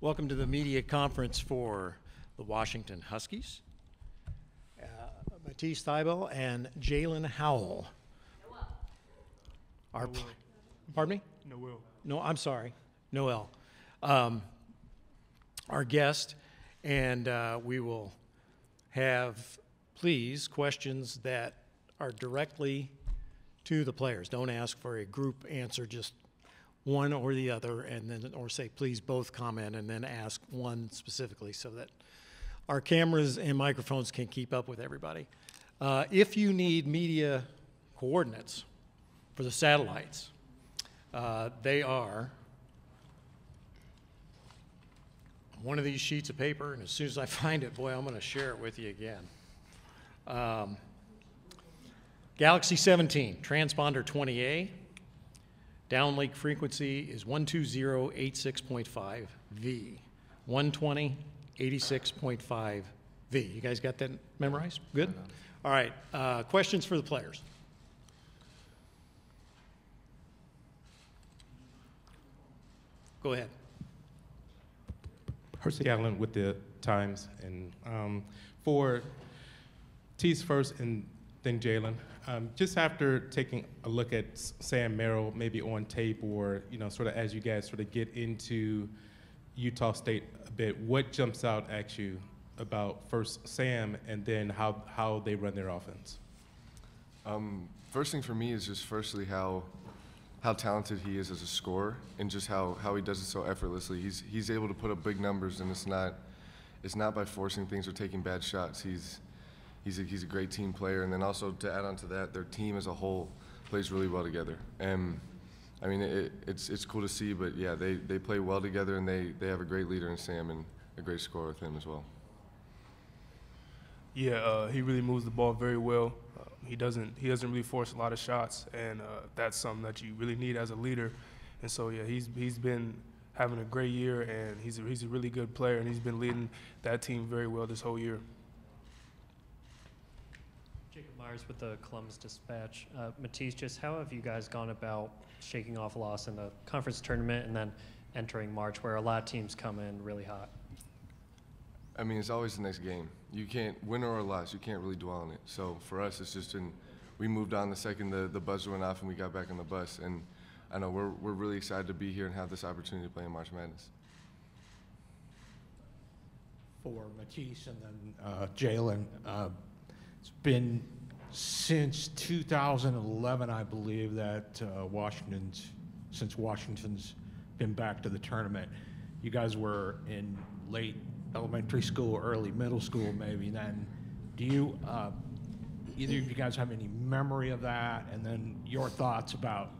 Welcome to the media conference for the Washington Huskies. Matisse Thibault and Jalen Howell. Our, pardon me? Noel. No, I'm sorry. Noel. Our guest, and we will have, please, questions that are directly to the players. Don't ask for a group answer, just one or the other, and then, or say, please both comment and then ask one specifically so that our cameras and microphones can keep up with everybody. If you need media coordinates for the satellites, they are one of these sheets of paper, and as soon as I find it, boy, I'm going to share it with you again. Galaxy 17, transponder 20A. Downlink frequency is 12086.5 V. 120 86.5 V. You guys got that memorized? Good? All right. Questions for the players? Go ahead. Hersey Allen with the Times. And for T's first and then Jalen, just after taking a look at Sam Merrill, maybe on tape or, you know, sort of as you guys sort of get into Utah State a bit, what jumps out at you about first Sam and then how they run their offense? First thing for me is just firstly how talented he is as a scorer and just how he does it so effortlessly. He's able to put up big numbers, and it's not by forcing things or taking bad shots. He's a great team player, and then also to add on to that, their team as a whole plays really well together. And I mean, it's cool to see, but yeah, they play well together, and they have a great leader in Sam and a great scorer with him as well. Yeah, he really moves the ball very well. He doesn't really force a lot of shots, and that's something that you really need as a leader. And so yeah, he's been having a great year, and he's a really good player, and he's been leading that team very well this whole year. Jacob Myers with the Columbus Dispatch. Matisse, just how have you guys gone about shaking off a loss in the conference tournament and then entering March, where a lot of teams come in really hot? I mean, it's always the next game. You can't win or loss. You can't really dwell on it. So for us, it's just we moved on the second the buzzer went off and we got back on the bus. And I know we're really excited to be here and have this opportunity to play in March Madness. For Matisse and then Jalen, it's been since 2011, I believe, that since Washington's been back to the tournament. You guys were in late elementary school, early middle school, maybe then. Do you, either of you guys have any memory of that? And then your thoughts about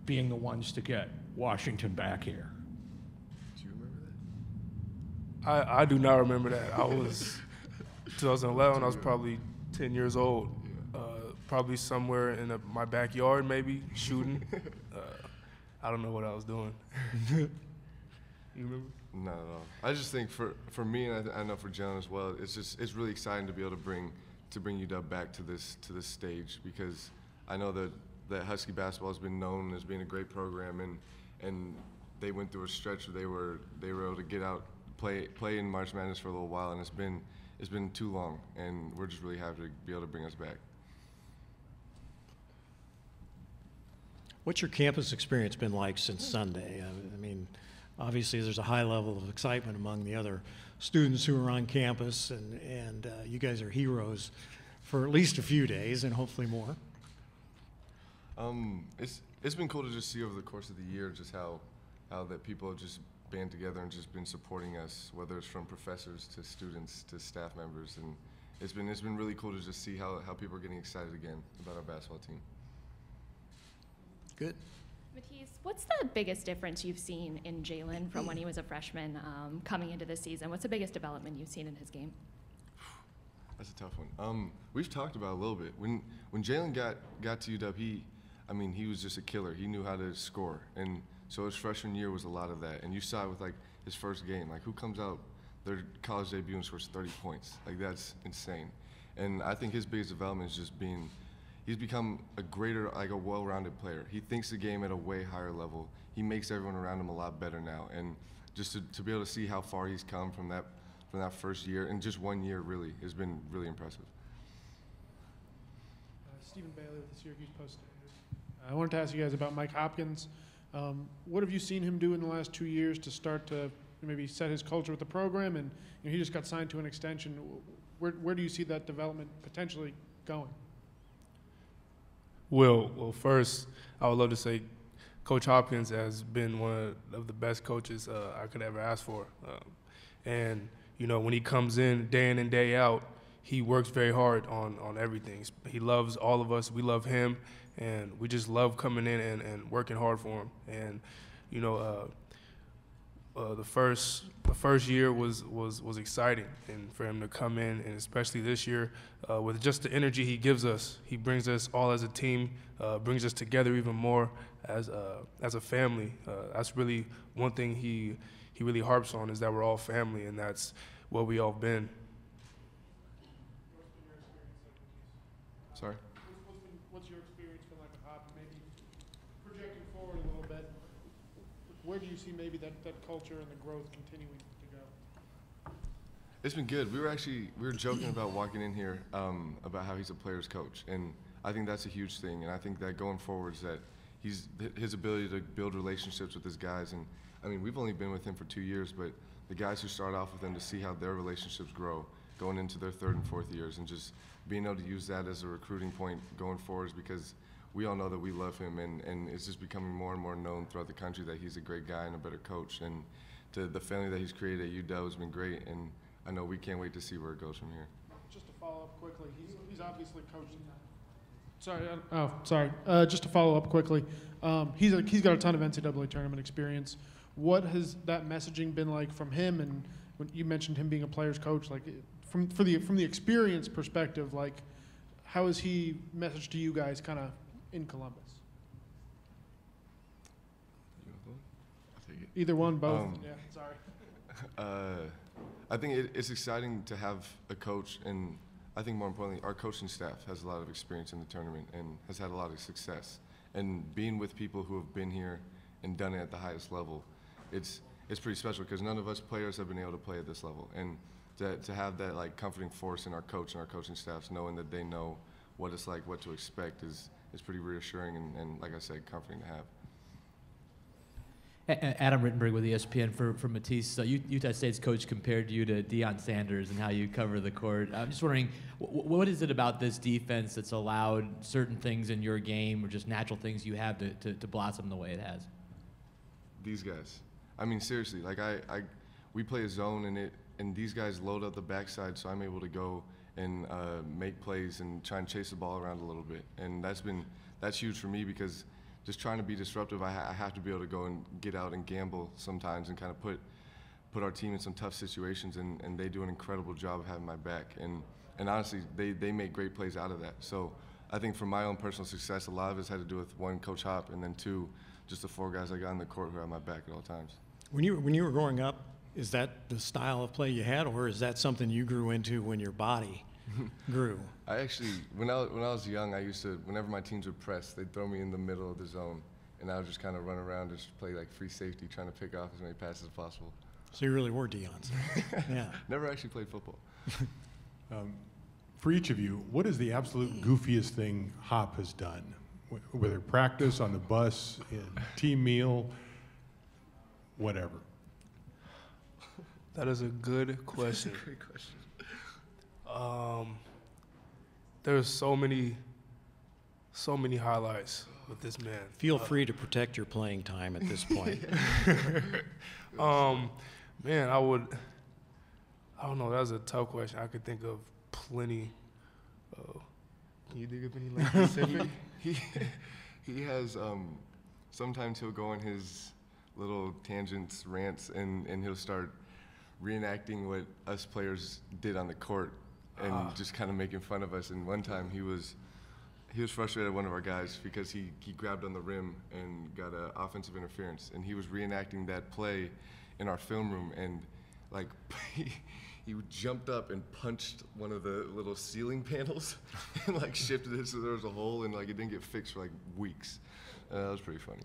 being the ones to get Washington back here? Do you remember that? I do not remember that. I was 2011. I was probably 10 years old. Probably somewhere in my backyard, maybe shooting. I don't know what I was doing. You remember? Not at all. I just think for me, and I know for Jalen as well, it's really exciting to be able to bring UW back to this stage, because I know that Husky basketball has been known as being a great program, and they went through a stretch where they were able to get out, play in March Madness for a little while, and it's been too long, and we're just really happy to be able to bring us back. What's your campus experience been like since Sunday? I mean, obviously there's a high level of excitement among the other students who are on campus, and you guys are heroes for at least a few days and hopefully more. It's been cool to just see over the course of the year just how that people have just band together and just been supporting us, whether it's from professors to students to staff members, and it's been really cool to just see how people are getting excited again about our basketball team. Good. Matisse, what's the biggest difference you've seen in Jalen from when he was a freshman coming into this season? What's the biggest development you've seen in his game? That's a tough one. We've talked about it a little bit. When Jalen got to UW, he was just a killer. He knew how to score, and so his freshman year was a lot of that. And you saw it with his first game. Who comes out their college debut and scores 30 points? That's insane. And I think his biggest development is just he's become a greater, a well-rounded player. He thinks the game at a way higher level. He makes everyone around him a lot better now. And just to be able to see how far he's come from that first year, and just 1 year really has been really impressive. Stephen Bailey with the Syracuse Post-Standard. I wanted to ask you guys about Mike Hopkins. What have you seen him do in the last 2 years to start to maybe set his culture with the program? And he just got signed to an extension. Where do you see that development potentially going? Well, first, I would love to say Coach Hopkins has been one of the best coaches I could ever ask for. And, when he comes in and day out, he works very hard on everything. He loves all of us. We love him. And we just love coming in and working hard for him. And, the first year was exciting, and for him to come in, and especially this year, with just the energy he gives us, he brings us all as a team, brings us together even more as a family. That's really one thing he really harps on, is that we're all family, and that's what we all been. Sorry? What's your experience been like with Hop? Maybe projecting forward a little bit, where do you see maybe that culture and the growth continuing to go? It's been good. We were joking about walking in here about how he's a player's coach, and I think that's a huge thing. And I think that going forward is that his ability to build relationships with his guys. And I mean, we've only been with him for 2 years, but the guys who start off with him, to see how their relationships grow going into their 3rd and 4th years, and just being able to use that as a recruiting point going forward, is because we all know that we love him, and it's just becoming more and more known throughout the country that he's a great guy and a better coach. And to the family that he's created at UW has been great, and I know we can't wait to see where it goes from here. Just to follow up quickly, he's obviously coached. Just to follow up quickly, he's got a ton of NCAA tournament experience. What has that messaging been like from him? And when you mentioned him being a player's coach, like from the experience perspective, like how has he messaged to you guys kind of in Columbus? You want one? I'll take it. Either one, both. Yeah, sorry. I think it's exciting to have a coach, and I think more importantly, our coaching staff has a lot of experience in the tournament and has had a lot of success. And being with people who have been here and done it at the highest level, it's pretty special, because none of us players have been able to play at this level. And to have that like comforting force in our coach and our coaching staffs, knowing that they know what it's like, what to expect, is pretty reassuring and like I said, comforting to have. Adam Rittenberg with ESPN for Matisse. Utah State's coach compared you to Deion Sanders and how you cover the court. I'm just wondering, what is it about this defense that's allowed certain things in your game, or just natural things you have to blossom the way it has? These guys. I mean, seriously, like we play a zone, and these guys load up the backside, so I'm able to go and make plays and try and chase the ball around a little bit. And that's huge for me, because just trying to be disruptive, I have to be able to go and get out and gamble sometimes and kind of put our team in some tough situations, and they do an incredible job of having my back. And honestly, they make great plays out of that. So I think for my own personal success, a lot of it had to do with, one, Coach Hop, and then two, just the 4 guys I got on the court who had my back at all times. When you were growing up, is that the style of play you had, or is that something you grew into when your body grew? I actually, when I was young, I used to, whenever my teams would press, they'd throw me in the middle of the zone, and I would just kind of run around and just play like free safety, trying to pick off as many passes as possible. So you really were Deion's. Yeah. Never actually played football. For each of you, what is the absolute goofiest thing Hop has done? Whether practice, on the bus, in team meal, whatever. That is a good question. That's a great question. There's so many highlights with this man. Feel free to protect your playing time at this point. Man, I don't know, that's a tough question. I could think of plenty. Can you think of any like specific? He has, sometimes he'll go on his little tangents, rants, and he'll start reenacting what us players did on the court and just kind of making fun of us. And one time he was frustrated at one of our guys because he grabbed on the rim and got an offensive interference, and he was reenacting that play in our film room, and like he jumped up and punched one of the little ceiling panels and like shifted it so there was a hole, and like it didn't get fixed for like weeks. That was pretty funny.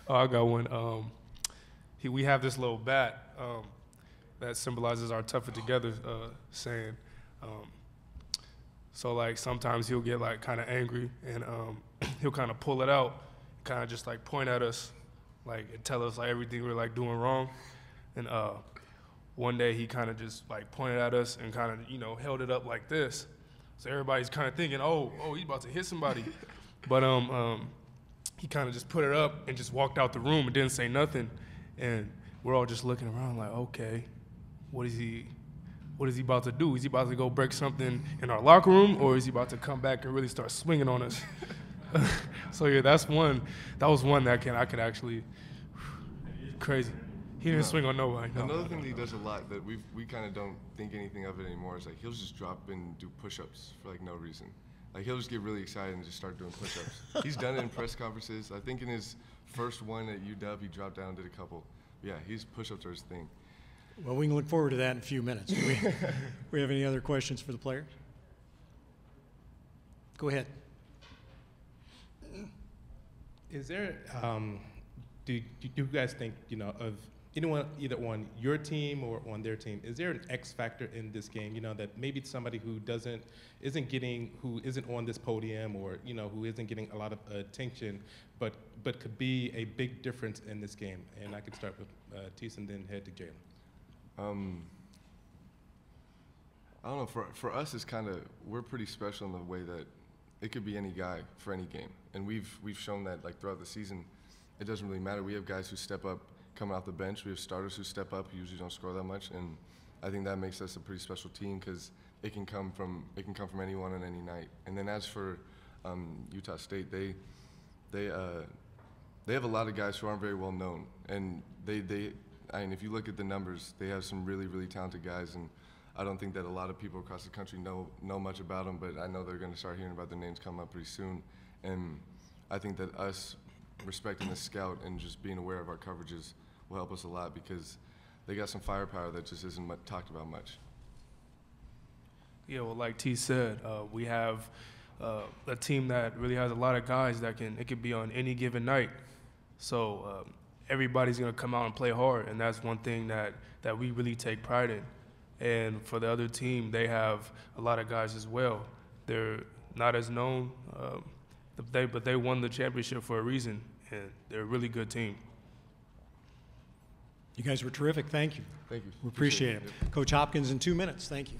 Oh, I got one. we have this little bat that symbolizes our tougher together saying. So like sometimes he'll get like kind of angry and he'll kind of pull it out, kind of just like point at us, like and tell us like everything we're like doing wrong. And one day he kind of just like pointed at us and kind of held it up like this. So everybody's kind of thinking, oh, he's about to hit somebody. But he kind of just put it up and just walked out the room and didn't say nothing. And we're all just looking around like, okay, what is he about to do? Is he about to go break something in our locker room, or is he about to come back and really start swinging on us? So yeah, that was one that I could actually, crazy. He didn't swing on nobody. No. Another thing that he does a lot that we kind of don't think anything of it anymore is like he'll just drop and do push-ups for like no reason. Like he'll just get really excited and just start doing push-ups. He's done it in press conferences. I think in his first one at UW, he dropped down and did a couple. Yeah, push-ups are his thing. Well, we can look forward to that in a few minutes. Do we have any other questions for the players? Go ahead. Is there, do you guys think, of anyone, either on your team or on their team, is there an X factor in this game, that maybe somebody who isn't on this podium or, who isn't getting a lot of attention, but could be a big difference in this game? And I could start with Teese and then head to Jalen. I don't know, for us it's we're pretty special in the way that it could be any guy for any game. And we've shown that like throughout the season, it doesn't really matter. We have guys who step up coming off the bench. We have starters who step up, who usually don't score that much. And I think that makes us a pretty special team because it can come from anyone on any night. And then as for Utah State, they have a lot of guys who aren't very well known. And if you look at the numbers, they have some really, really talented guys, and I don't think that a lot of people across the country know much about them, but I know they're going to start hearing about their names come up pretty soon. And I think that us respecting the scout and just being aware of our coverages will help us a lot because they got some firepower that just isn't talked about much. Yeah, well, like T said, we have a team that really has a lot of guys it could be on any given night. So everybody's going to come out and play hard, and that's one thing that we really take pride in. And for the other team, they have a lot of guys as well. They're not as known, but they won the championship for a reason, and they're a really good team. You guys were terrific. Thank you. Thank you. We appreciate it. Coach Hopkins in 2 minutes. Thank you.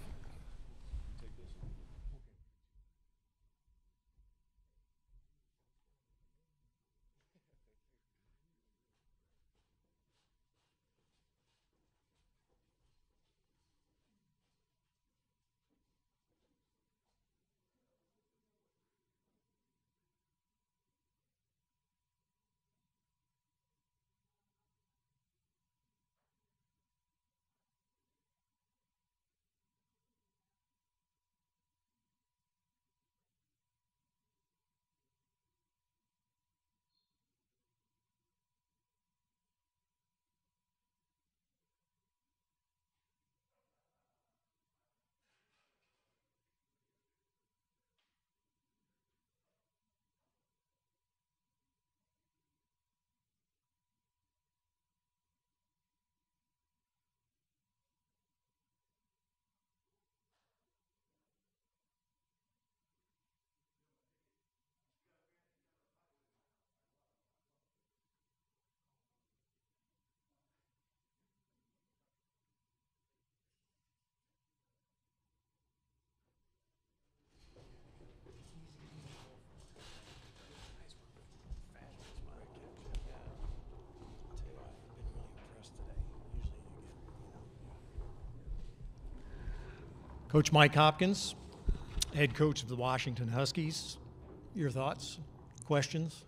Coach Mike Hopkins, head coach of the Washington Huskies. Your thoughts, questions?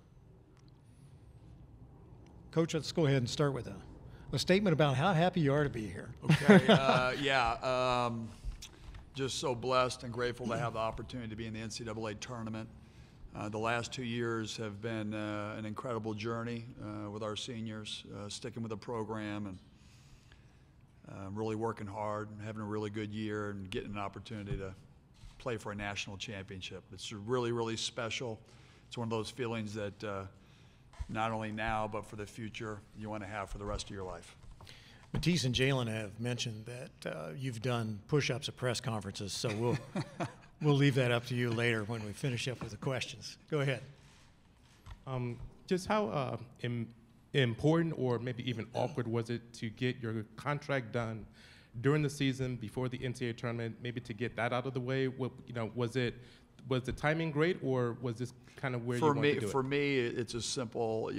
Coach, let's go ahead and start with a statement about how happy you are to be here. Okay, just so blessed and grateful to have the opportunity to be in the NCAA tournament. The last 2 years have been an incredible journey with our seniors, sticking with the program and really working hard and having a really good year and getting an opportunity to play for a national championship. It's really, really special. It's one of those feelings that not only now, but for the future you want to have for the rest of your life. Matisse and Jalen have mentioned that you've done push-ups at press conferences, so we'll leave that up to you later when we finish up with the questions. Go ahead. Just how important or maybe even awkward was it to get your contract done during the season before the NCAA tournament, maybe to get that out of the way? Was the timing great, or was this kind of where you wanted to do it? For me, it's a simple,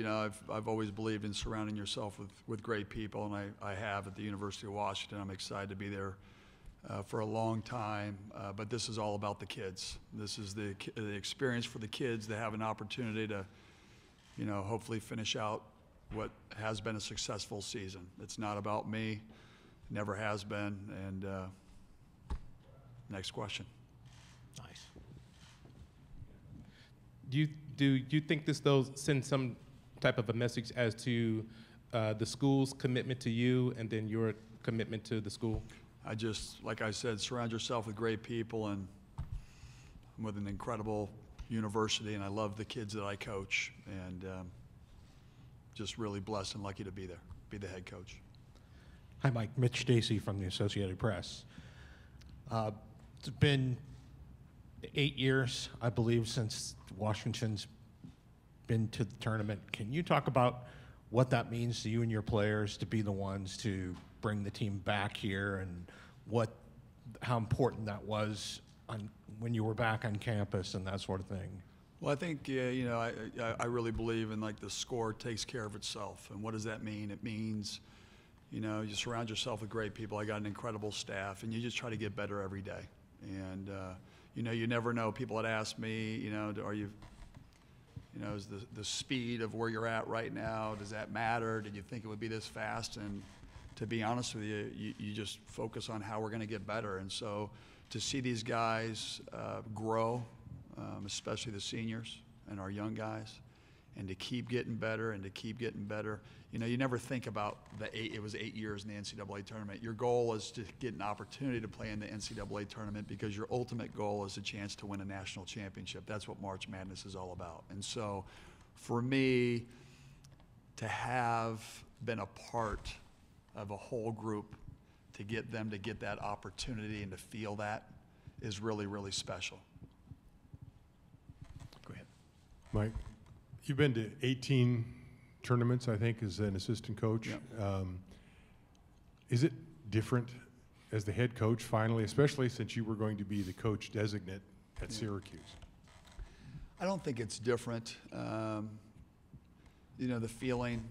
I've always believed in surrounding yourself with great people, and I have at the University of Washington. I'm excited to be there for a long time, but this is all about the kids. This is the experience for the kids to have an opportunity to, hopefully finish out what has been a successful season. It's not about me, never has been, and next question. Nice. Do you think this, though, sends some type of a message as to the school's commitment to you and then your commitment to the school? Like I said, surround yourself with great people, and I'm with an incredible university, and I love the kids that I coach, and just really blessed and lucky to be there, be the head coach. Hi, Mike. Mitch Stacy from the Associated Press. It's been 8 years, I believe, since Washington's been to the tournament. Can you talk about what that means to you and your players to be the ones to bring the team back here, and how important that was when you were back on campus and that sort of thing? Well, I think, I really believe in the score takes care of itself. And what does that mean? It means, you surround yourself with great people. I got an incredible staff, and you just try to get better every day. And, you never know. People had asked me, are you, is the speed of where you're at right now, does that matter? Did you think it would be this fast? And to be honest with you, you just focus on how we're going to get better. And so to see these guys grow, especially the seniors and our young guys, and to keep getting better and to keep getting better. You never think about it was 8 years in the NCAA tournament. Your goal is to get an opportunity to play in the NCAA tournament, because your ultimate goal is a chance to win a national championship. That's what March Madness is all about. And so for me, to have been a part of a whole group, to get them to get that opportunity and to feel that is really, really special. Go ahead. Mike, you've been to 18 tournaments, I think, as an assistant coach. Yeah. Is it different as the head coach finally, especially since you were going to be the coach designate at Syracuse? I don't think it's different. The feeling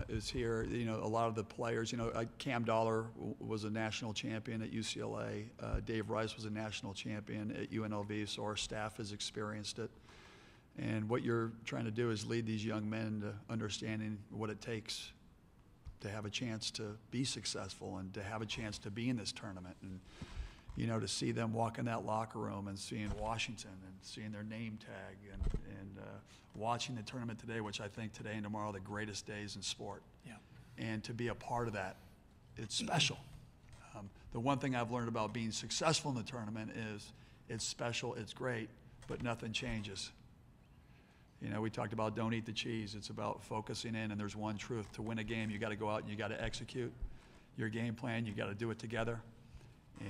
is here. A lot of the players, Cam Dollar was a national champion at UCLA. Dave Rice was a national champion at UNLV, so our staff has experienced it. And what you're trying to do is lead these young men to understanding what it takes to have a chance to be successful and to have a chance to be in this tournament. And, to see them walk in that locker room and seeing Washington and seeing their name tag and watching the tournament today, which I think today and tomorrow are the greatest days in sport. Yeah. And to be a part of that, it's special. The one thing I've learned about being successful in the tournament is it's special, it's great, but nothing changes. We talked about don't eat the cheese. It's about focusing in, and there's one truth. To win a game, you got to go out and you got to execute your game plan. You got to do it together.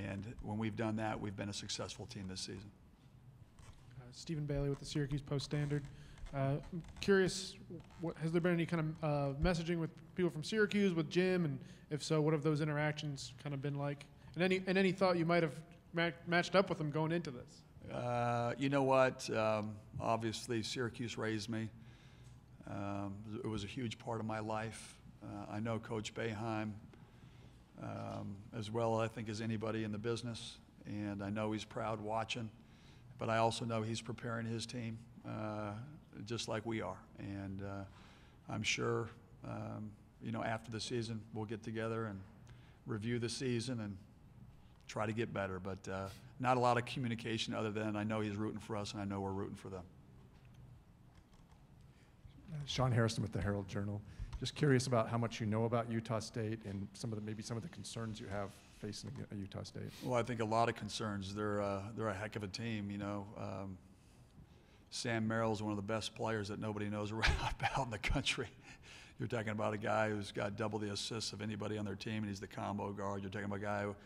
And when we've done that, we've been a successful team this season. Stephen Bailey with the Syracuse Post-Standard. I'm curious, has there been any kind of messaging with people from Syracuse, with Jim, and if so, what have those interactions kind of been like? And any thought you might have matched up with them going into this? You know what? Obviously, Syracuse raised me. It was a huge part of my life. I know Coach Boeheim as well, I think, as anybody in the business, and I know he's proud watching. But I also know he's preparing his team just like we are. And I'm sure, after the season, we'll get together and review the season and try to get better. But not a lot of communication other than I know he's rooting for us and I know we're rooting for them. Sean Harrison with the Herald Journal. Just curious about how much you know about Utah State and maybe some of the concerns you have facing Utah State. Well, I think a lot of concerns. They're a heck of a team. Sam Merrill is one of the best players that nobody knows about in the country. You're talking about a guy who's got double the assists of anybody on their team, and he's the combo guard. You're talking about a guy who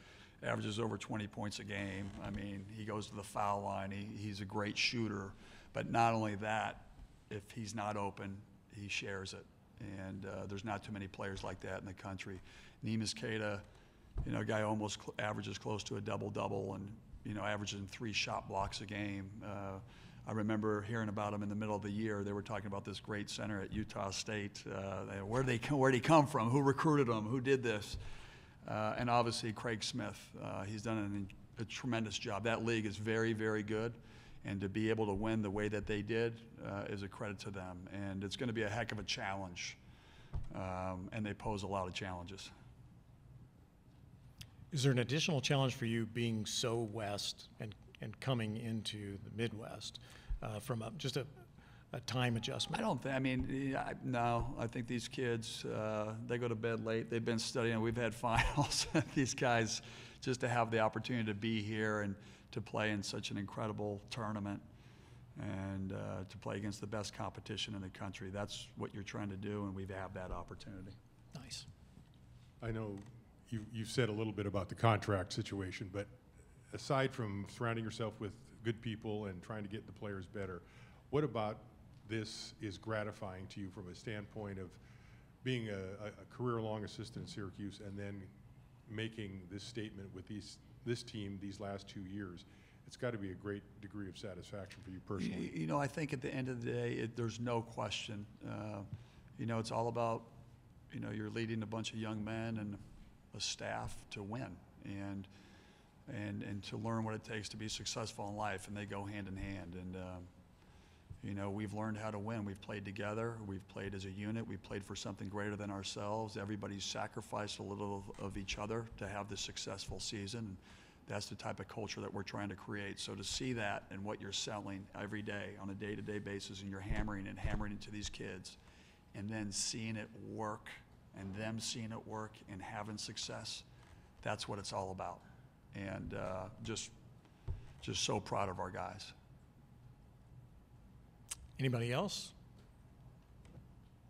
averages over 20 points a game. I mean, he goes to the foul line. He's a great shooter. But not only that, if he's not open, he shares it. And there's not too many players like that in the country. Neemias Queta, you know, a guy almost averages close to a double-double and, you know, averages 3 shot blocks a game. I remember hearing about him in the middle of the year. They were talking about this great center at Utah State. Where'd he come from? Who recruited him? Who did this? And obviously Craig Smith. He's done a tremendous job. That league is very, very good. And to be able to win the way that they did is a credit to them. And it's going to be a heck of a challenge. And they pose a lot of challenges. Is there an additional challenge for you being so west and coming into the Midwest from just a time adjustment? No. I think these kids, they go to bed late. They've been studying. We've had finals. These guys, just to have the opportunity to be here and to play in such an incredible tournament and to play against the best competition in the country, that's what you're trying to do, and we have that opportunity. Nice. I know you've said a little bit about the contract situation, but aside from surrounding yourself with good people and trying to get the players better, what about this is gratifying to you from a standpoint of being a career-long assistant at Syracuse and then making this statement with this team these last 2 years? It's got to be a great degree of satisfaction for you personally. You know, I think at the end of the day, there's no question. You know, it's all about, you know, you're leading a bunch of young men and a staff to win and to learn what it takes to be successful in life, and they go hand in hand. And you know, we've learned how to win. We've played together. We've played as a unit. We've played for something greater than ourselves. Everybody's sacrificed a little of each other to have this successful season. And that's the type of culture that we're trying to create. So to see that and what you're selling every day on a day-to-day basis, and you're hammering into these kids, and then seeing it work, and them seeing it work and having success, that's what it's all about. And just so proud of our guys. Anybody else?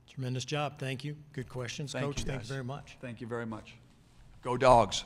Tremendous job. Thank you. Good questions, Coach. Thank you very much. Thank you very much. Go Dogs.